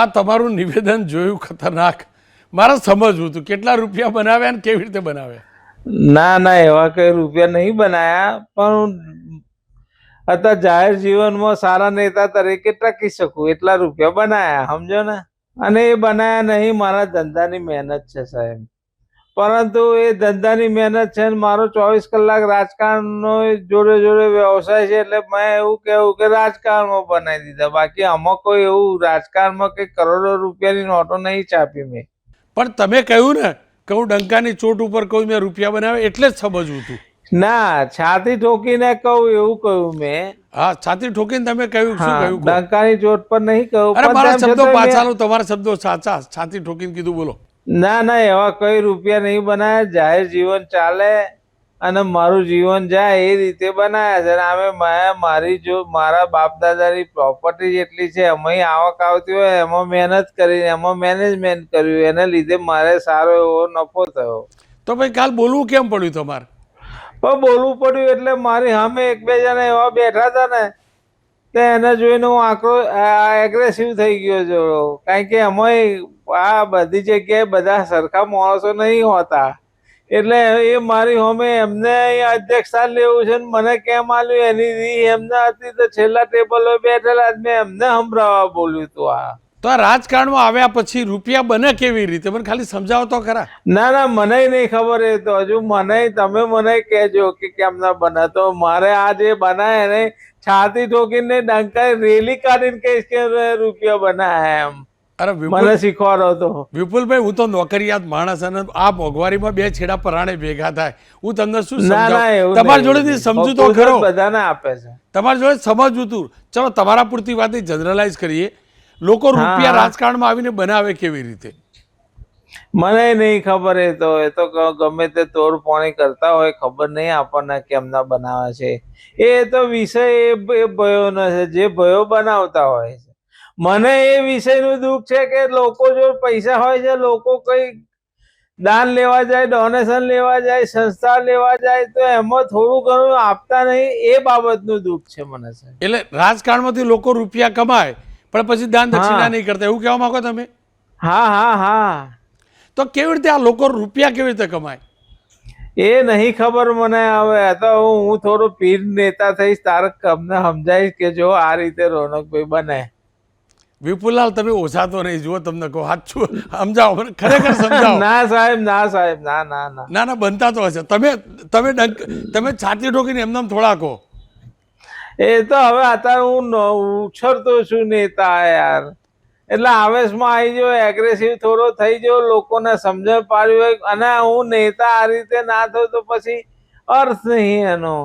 આ તમારું નિવેદન જોયું ખતરનાક. મારે સમજવું હતું કેટલા રૂપિયા બનાવ્યા અને કેવી રીતે બનાવ્યા. ના ના એવા કઈ રૂપિયા નહીં બનાયા, પણ અત્યારે જાહેર જીવનમાં સારા નેતા તરીકે ટકી શકું એટલા રૂપિયા બનાયા, સમજો ને. અને એ બનાયા નહીં, મારા ધંધાની મહેનત છે સાહેબ. પરંતુ એ ધંધાની મહેનત છે ને મારો 24 કલાક રાજકારણનો જોડે જોડે વ્યવસાય છે, એટલે મેં એવું કેવું કે રાજકારણમાં બનાવી દીધા. બાકી આમાં કોઈ એવું રાજકારણમાં કઈ કરોડો રૂપિયાની નોટો નહીં છાપી મેં. પણ તમે કહ્યું ને કે હું ડંકાની ચોટ ઉપર કહું મેં રૂપિયા બનાવ્યા, એટલે જ સમજવું હતું. ના, છાતી ઠોકીને કહું એવું કહ્યું મેં. હા, છાતી ઠોકીને તમે કહ્યું, શું કહ્યું? ડંકાની ચોટ પર નહીં કહું. અરે મારા શબ્દો પાછા લો, તમારા શબ્દો સાચા. છાતી ઠોકીને કીધું, બોલો. ના ના એવા કઈ રૂપિયા નહીં બનાયા. જાહેર જીવન ચાલે અને મારું જીવન જાય એ રીતે બનાયા છે. અમે મારા બાપ દાદાની પ્રોપર્ટી જેટલી છે, એમાં આવક આવતી હોય એમાં મહેનત કરી, એમાં મેનેજમેન્ટ કર્યું, એને લીધે મારે સારો એવો નફો થયો. તો ભાઈ કાલ બોલવું કેમ પડ્યું તમારે? પણ બોલવું પડ્યું એટલે મારી સામે એક બે જણા એવા બેઠા હતા ને, તે એને જોઈને હું આંકડો એગ્રેસિવ થઈ ગયો છું. કારણ કે એમાં આ બધી જગ્યાએ બધા સરખા માણસો નહીં હોતા, એટલે એ મારી સામે એમને અધ્યક્ષ સ્થાન લેવું છે ને મને કેમ આલ્યું એની રી એમને હતી, તો છેલ્લા ટેબલ બેઠેલા મેં એમને સંભળાવવા બોલ્યું હતું. તો આ રાજકારણમાં આવ્યા પછી રૂપિયા બને કેવી રીતે, મને ખાલી સમજાવો તો ખરા. ના ના મને નહીં ખબર. એ તો હજુ તમે મને કહેજો કે કેમ ના બને. તો મારે આ જે બનાય એને છાતી ઠોકીને ડંકા રેલી કાઢીને કહીશ કે રૂપિયા બનાયા એમ. અરે મને શીખવાડો તો. વિપુલભાઈ, હું તો નોકરિયાત માણસ અને આ મોંઘવારીમાં બે છેડા પરાણે ભેગા થાય, હું તમને શું સમજાવું? તમારી જોડેથી સમજુ તો ખરો. બધાને આપે છે, તમારી જોડે સમજવું હતું. ચલો તમારા પૂરતી વાત જનરલાઇઝ કરીએ. લોકો રૂપિયા રાજકારણમાં આવીને બનાવે કેવી રીતે, મને નહીં ખબર. એ તો ગમે તે તોડ પાણી કરતા હોય, ખબર નહીં આપણને કેમના બનાવે છે. એ તો વિષય એ ભયોનો છે, જે ભયો બનાવતા હોય છે. મને એ વિષયનું દુઃખ છે કે લોકો જો પૈસા હોય છે, લોકો કઈ દાન લેવા જાય, ડોનેશન લેવા જાય, સંસ્થા લેવા જાય, તો એમાં થોડું ઘણું આપતા નહીં, એ બાબતનું દુઃખ છે મને. એટલે રાજકારણમાંથી લોકો રૂપિયા કમાય પણ પછી દાન દક્ષિણા નહીં કરતા, એવું કહેવા માંગો તમે? હા હા હા. તો કેવી રીતે આ લોકો રૂપિયા કેવી રીતે કમાય એ નહીં ખબર મને. હવે તો હું થોડો પીર નેતા થઈશ, તારે અમને સમજાવીશ કે જો આ રીતે રોનકભાઈ બને. વિપુલલાલ, તમે ઓછા તો નહીં, જુઓ તમને કહો, સાચું સમજાવો, મને ખરેખર સમજાવો. ના સાહેબ, ના સાહેબ, ના ના ના ના ના, બનતા તો હશે. તમે છાતી ઠોકીને એમનામ થોડા કહો. એ તો હવે અત્યારે હું ઉછળતો છું નેતા યાર, એટલે આવેશમાં આવી ગયો, એગ્રેસિવ થોડો થઈ ગયો, લોકોને સમજણ પાડ્યું હોય. અને હું નેતા આ રીતે ના થયો તો પછી અર્થ નહીં એનો.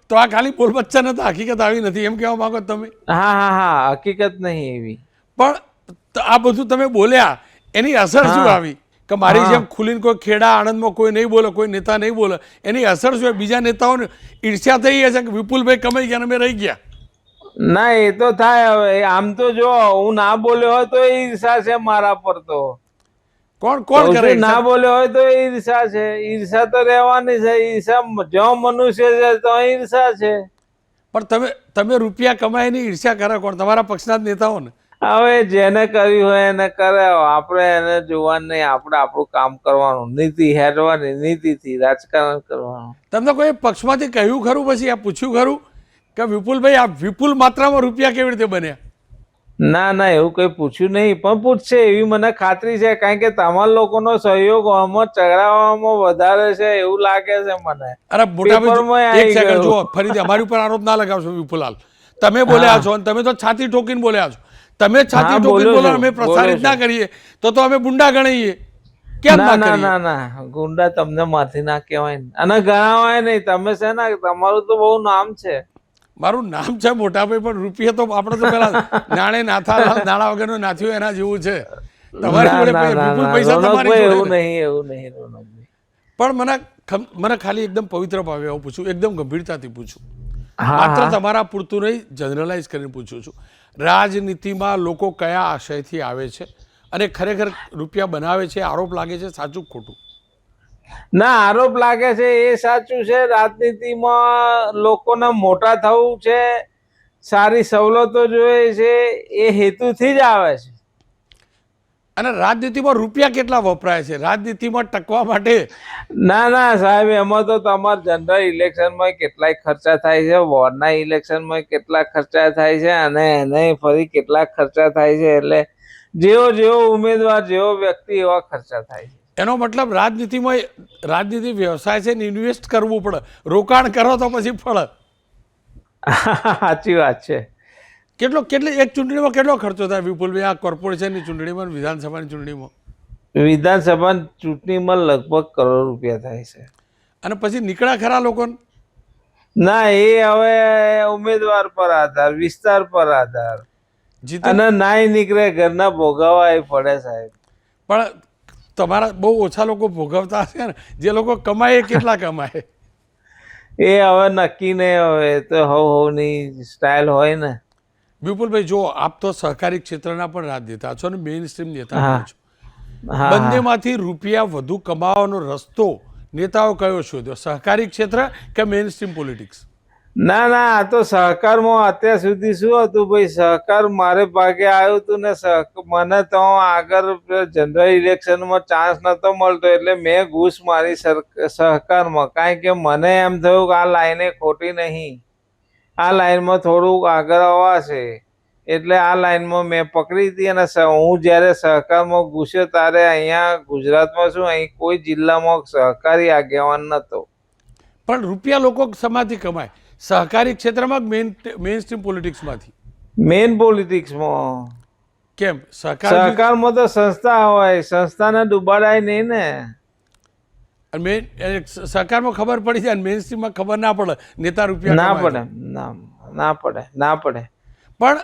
તો આ ખાલી બોલ બચ્ચા નતા, હકીકત આવી નથી, એમ કહેવા માંગો તમે? હા હા હા, હકીકત નહીં એવી. પણ આ બધું તમે બોલ્યા, એની અસર શું આવી? કે મારી જેમ ખુલીને કોઈ ખેડા આણંદમાં કોઈ નહીં બોલે, કોઈ નેતા નહીં બોલે, એની અસર શું? બીજા નેતાઓને ઈર્ષ્યા થઈ હશે કે વિપુલભાઈ કમાઈ ગયા ને અમે રહી ગયા. ના, એ તો થાય. હવે આમ તો જો હું ના બોલ્યો હોય તો ઈર્ષા છે મારા પર. તો કોણ કોણ કરે? ના બોલ્યો હોય તો ઈર્ષા છે. ઈર્ષા તો રહેવાની છે. ઈર્ષા જો મનુષ્ય છે તો ઈર્ષા છે. પણ તમે રૂપિયા કમાઈને ઈર્ષ્યા કરે કોણ? તમારા પક્ષના જ નેતાઓ ને. હવે જેને કર્યું હોય એને કરે, આપણે એને જોવાનું નહીં. આપણે આપણું કામ કરવાનું, નીતિ હેરવાની, નીતિથી રાજકારણ કરવાનું. તમને કોઈ પક્ષમાંથી કહ્યું ખરું, પછી આ પૂછ્યું ખરું કે વિપુલભાઈ આ વિપુલ માત્રામાં રૂપિયા કેવી રીતે બન્યા? ના ના, એવું કઈ પૂછ્યું નહીં, પણ પૂછશે એવી મને ખાતરી છે. કારણ કે તમારા લોકોનો સહયોગ આમાં ચડાવવામાં વધારે છે એવું લાગે છે મને. અરે મોટા ભાઈ, એક સેકન્ડ જુઓ, ફરીથી અમારી ઉપર આરોપ ના લગાવશો વિપુલાલ. તમે બોલ્યા છો અને તમે તો છાતી ઠોકીને બોલ્યા છો. તમે છાતી ઠોકીને બોલો, અમે પ્રસારિત ના કરીએ તો અમે ગુંડા ગણાઈએ. કેમ ના? ના ના ના, ગુંડા તમને માંથી ના કહેવાય અને ગણાવાય નહીં. તમે છે ને, તમારું તો બહુ નામ છે. મારું નામ છે મોટા ભાઈ, પણ રૂપિયા તો આપણે તો પેલા નાણે નાથા, નાણા વગરનો નાથ્યો એના જેવું છે. તમારી જોડે પૈસા તમારી જોડે એવું નહીં, એવું નહીં. પણ મને ખાલી એકદમ પવિત્ર ભાવે એવું પૂછું, એકદમ ગંભીરતાથી પૂછું, માત્ર તમારા પૂરતું નહીં, જનરલાઇઝ કરીને પૂછું છું. રાજનીતિમાં લોકો કયા આશયથી આવે છે અને ખરેખર રૂપિયા બનાવે છે? આરોપ લાગે છે, સાચું ખોટું? ના, આરોપ લાગે છે એ સાચું છે. રાજનીતિમાં લોકોને મોટા થવું છે, સારી સવલતો જોઈએ છે એ હેતુથી જ આવે છે. અને રાજનીતિમાં રૂપિયા કેટલા વપરાય છે રાજનીતિમાં ટકવા માટે? ના સાહેબ, એમાં તો તમારે જનરલ ઇલેક્શનમાં કેટલાય ખર્ચા થાય છે, વોર્ડના ઇલેક્શનમાં કેટલા ખર્ચા થાય છે, અને એને ફરી કેટલા ખર્ચા થાય છે. એટલે જેવો ઉમેદવાર, જેવો વ્યક્તિ, એવા ખર્ચા થાય છે. એનો મતલબ રાજનીતિ વ્યવસાય છે ને, ઇન્વેસ્ટ કરવું પડે. રોકાણ કરો તો પછી ફળ. સાચી વાત છે. કેટલી એક ચૂંટણીમાં કેટલો ખર્ચો થાય વિપુલભાઈ, આ કોર્પોરેશનની ચૂંટણીમાં, વિધાનસભાની ચૂંટણીમાં? વિધાનસભાની ચૂંટણીમાં લગભગ કરોડ રૂપિયા થાય છે. અને પછી નીકળ્યા ખરા લોકો? ના, એ હવે ઉમેદવાર પર આધાર, વિસ્તાર પર આધાર, જીતે અને નાય નીકળે ઘરના ભોગવવા એ પડે સાહેબ. પણ તમારા બહુ ઓછા લોકો ભોગવતા હશે ને? જે લોકો કમાય એ કેટલા કમાય? એ હવે નક્કી નહીં, હવે તો હવની સ્ટાઇલ હોય ને. વિપુલભાઈ, જો આપ તો સહકારી ક્ષેત્રના પણ રાજનેતા છો અને મેઇન સ્ટ્રીમ નેતા પણ છો. હા, બંનેમાંથી રૂપિયા વધુ કમાવાનો રસ્તો નેતાઓ કયો શોધ્યો? સહકારી ક્ષેત્ર કે મેઇન સ્ટ્રીમ પોલિટિક્સ? ના, આ તો સહકારમાં અત્યાર સુધી શું હતું ભાઈ, સહકાર મારે ભાગે આવ્યું હતું ને, મને તો આગળ જનરલ ઇલેક્શનમાં ચાન્સ નતો મળતો, એટલે મેં ઘૂસ મારી સહકારમાં. કારણ કે મને એમ થયું કે આ લાઈને ખોટી નહીં, આ લાઈનમાં થોડુંક આગળ આવશે, એટલે આ લાઈનમાં મેં પકડી હતી. અને હું જ્યારે સહકારમાં ઘૂસ્યો ત્યારે અહીંયા ગુજરાતમાં શું, અહીં કોઈ જિલ્લામાં સહકારી આગેવાન નતો. પણ રૂપિયા લોકો શેમાંથી કમાય? સહકારી ક્ષેત્રમાં મેઇન સ્ટ્રીમ પોલિટિક્સમાંથી? મેઇન પોલિટિક્સમાં. કેમ? સહકારમાં તો સંસ્થા હોય, સંસ્થાને ડૂબાડાય નહીં ને. સહકારમાં ખબર પડી જાય, મેઇન સ્ટ્રીમમાં ખબર ના પડે, નેતા રૂપિયા ના પડે. પણ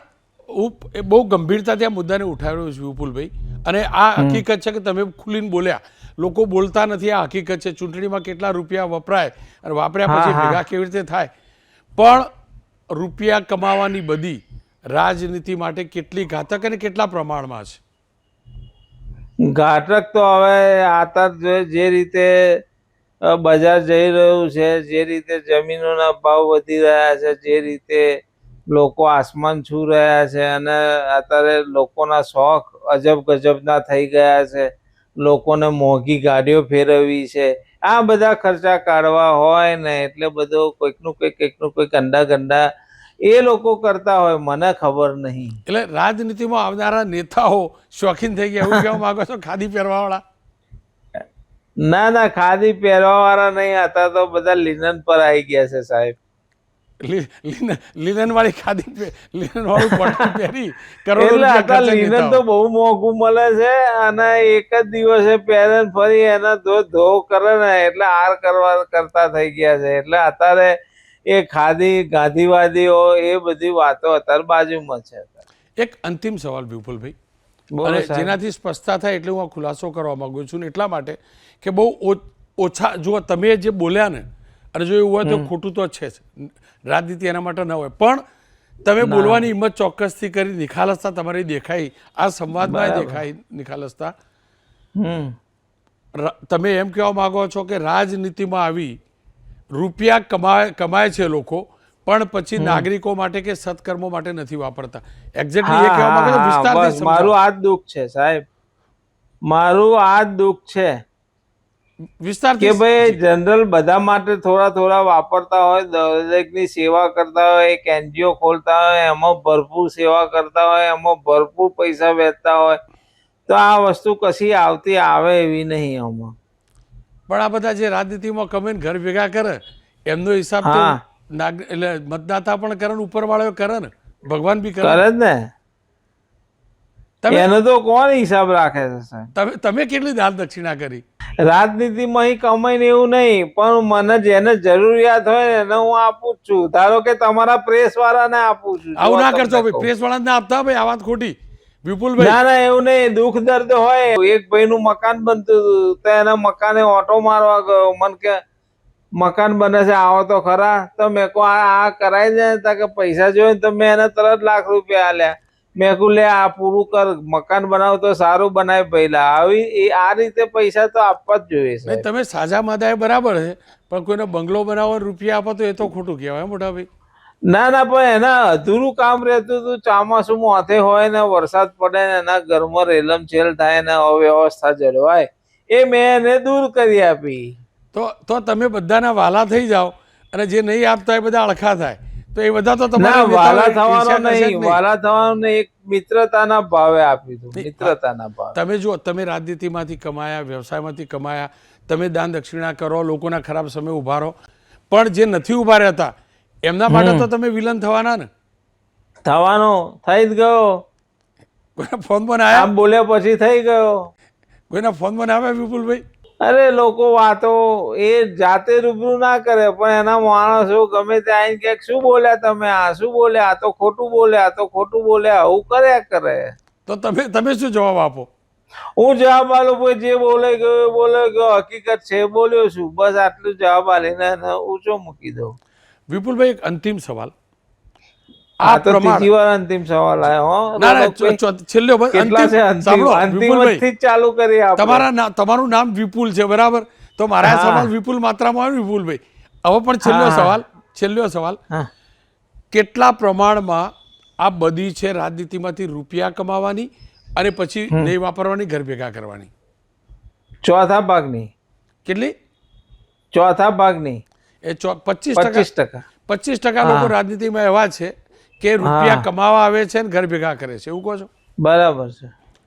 હું બહુ ગંભીરતાથી આ મુદ્દાને ઉઠાવ્યો છું વિપુલભાઈ, અને આ હકીકત છે કે તમે ખુલીને બોલ્યા. લોકો બોલતા નથી, આ હકીકત છે. ચૂંટણીમાં કેટલા રૂપિયા વપરાય અને વાપર્યા પછી ભેગા કેવી રીતે થાય? પણ રૂપિયા કમાવાની બધી રાજનીતિ માટે કેટલી ઘાતક અને કેટલા પ્રમાણમાં છે? ઘાતક તો હવે આતા જે રીતે બજાર જઈ રહ્યું છે, જે રીતે જમીનોના ભાવ વધી રહ્યા છે, જે રીતે લોકો આસમાન છૂ રહ્યા છે, અને અત્યારે લોકોના શોખ અજબ ગજબના થઈ ગયા છે, લોકોને મોંઘી ગાડીઓ ફેરવવી છે, આ બધા ખર્ચા કાઢવા હોય ને, એટલે બધો કોઈકનું કોઈક ગંડા એ લોકો કરતા હોય, મને ખબર નહીં. એટલે રાજનીતિમાં આવનારા નેતાઓ શોખીન થઈ ગયા એવું કહેવા માંગો છો? ખાદી પહેરવા વાળા? ના, ખાદી પહેરવા વાળા નહીં, હતા તો બધા લિનન પર આવી ગયા છે સાહેબ. લિનન વાળી ખાદી, લિનન વાળું કોટન પહેરી એટલે લિનન તો બહુ મોંઘું મળે છે, અને એક જ દિવસે પહેરે ફરી એના ધો કરે ને, એટલે આર કરતા થઈ ગયા છે. એટલે અત્યારે એ ખાદી ગાંધીવાદીઓ એ બધી વાતો અત્યારે બાજુમાં છે. એક અંતિમ સવાલ વિપુલભાઈ, અને જેનાથી સ્પષ્ટતા થાય એટલે હું આ ખુલાસો કરવા માંગુ છું, એટલા માટે કે બહુ ઓછા, જો તમે જે બોલ્યા ને, અને જો એવું હોય તો ખોટું તો છે જ, રાજનીતિ એના માટે ન હોય, પણ તમે બોલવાની હિંમત ચોક્કસથી કરી, નિખાલસતા તમારી દેખાઈ, આ સંવાદમાં દેખાઈ નિખાલસતા. તમે એમ કહેવા માંગો છો કે રાજનીતિમાં આવી રૂપિયા કમાય છે લોકો, પણ પછી નાગરિકો માટે કે સત્કર્મો માટે નથી વાપરતા. એક્ઝેક્ટલી એ કહેવા માંગો છો? વિસ્તારથી મારું આ જ દુઃખ છે સાહેબ, મારું આ જ દુઃખ છે કે ભાઈ જનરલ બધા માટે થોડા વાપરતા હોય, દરેકની સેવા કરતા હોય, એક NGO ખોલતા હોય, એમાં ભરપૂર સેવા કરતા હોય, એમાં ભરપૂર પૈસા વેચતા હોય, તો આ વસ્તુ કશી આવે એવી નહીં આમાં. પણ આ બધા જે રાજનીતિમાં કમે ઘર ભેગા કરે, એમનો હિસાબ તો એટલે મતદાતા પણ કરે ને, ઉપરવાળો કરે ને, ભગવાન બી કરે જ ને. એનો તો કોણ હિસાબ રાખે છે? તમે કેટલી દાન દક્ષિણા કરી? રાજનીતિમાં અહીં કમાઈને એવું નહીં, પણ મને જેને જરૂરિયાત હોય ને એને હું આપું જ છું. ધારો કે તમારા પ્રેસ વાળાને આપું છું. આવું ના કરશો ભાઈ, પ્રેસ વાળાને ના આપતા ભાઈ, આ વાત ખોટી વિપુલભાઈ. ના એવું નહીં, દુઃખ દર્દ હોય. એક ભાઈનું મકાન બનતું હતું, તો એના મકાને ઓટો મારવા ગયો, મને કે મકાન બને છે, આવો તો ખરા. તો મેં કહું આ કરાય જાય, કે પૈસા જોઈએ તો મેં એને તરત ₹1,00,000 આલ્યા. મેં કહું લે આ પૂરું કર, મકાન બનાવ તો સારું બનાય પહેલા. આ રીતે પૈસા તો આપવા જ જોઈએ છે. તમે સાજા માદાએ બરાબર છે, પણ કોઈને બંગલો બનાવવા રૂપિયા આપો તો એ તો ખોટું કહેવાય મોટા ભાઈ. ના ના, પણ એના અધૂરું કામ રહેતું હતું. ચોમાસું માથે હોય ને વરસાદ પડે ને એના ઘરમાં રેલમછેલ થાય ને અવ્યવસ્થા જળવાય, એ મેં એને દૂર કરી આપી. તો તમે બધાના વાલા થઈ જાઓ અને જે નહીં આપતા એ બધા અળખા થાય, તો એ બધા તો ના, તમારા વાલા નેતાઓએ થવાનો ઈર્ષ્યા કરશે જ નહીં, વાલા થવાનો નહીં, એક મિત્રતાના ભાવે આપી દઉં, મિત્રતાના ભાવે. તમે જુઓ, તમે રાજનીતિમાંથી કમાયા, વ્યવસાયમાંથી કમાયા, તમે દાન દક્ષિણા કરો, લોકોના ખરાબ સમય ઉભા રહો, પણ જે નથી ઉભા રહેતા એમના માટે તો તમે વિલન થવાના ને. થવાનો થઈ જ ગયો. કોઈના ફોન પણ આવ્યા? આમ બોલ્યા પછી થઈ ગયો. કોઈના ફોન પણ આવ્યા વિપુલભાઈ? અરે લોકો વાતો એ જાતે રૂબરૂ ના કરે, પણ એના માણસો ગમે તે આવીને કે શું બોલ્યા તમે, આ શું બોલ્યા, આ તો ખોટું બોલ્યા, આ તો ખોટું બોલ્યા, આવું કર્યા કરે. તો તમે શું જવાબ આપો? હું જવાબ આલું, ભાઈ જે બોલે ગયો એ બોલે ગયો, હકીકત છે એ બોલ્યો છું, બસ આટલું જવાબ આલીને એને ઊંચો મૂકી દઉં. વિપુલભાઈ, એક અંતિમ સવાલ. આ તો ત્રીજી વાર અંતિમ સવાલ આવ્યો. હો ના ના, છેલ્લો કેટલા છે અંતિમ? અંતિમ થી ચાલુ કરી આપણે. તમારું નામ વિપુલ છે, બરાબર? તો મારા સવાલ વિપુલ માત્રામાં આવે વિપુલભાઈ. હવે પણ છેલ્લો સવાલ, કેટલા પ્રમાણમાં આ બધી છે રાજનીતિમાંથી રૂપિયા કમાવાની અને પછી નહીં વાપરવાની, ઘર ભેગા કરવાની? ચોથા ભાગની. કેટલી? ચોથા ભાગની. એ 25%. 25% લોકો રાજનીતિમાં એવા છે કે રૂપિયા કમાવા આવે છે ને ઘર ભેગા કરે છે, એવું કહો છો? બરાબર છે.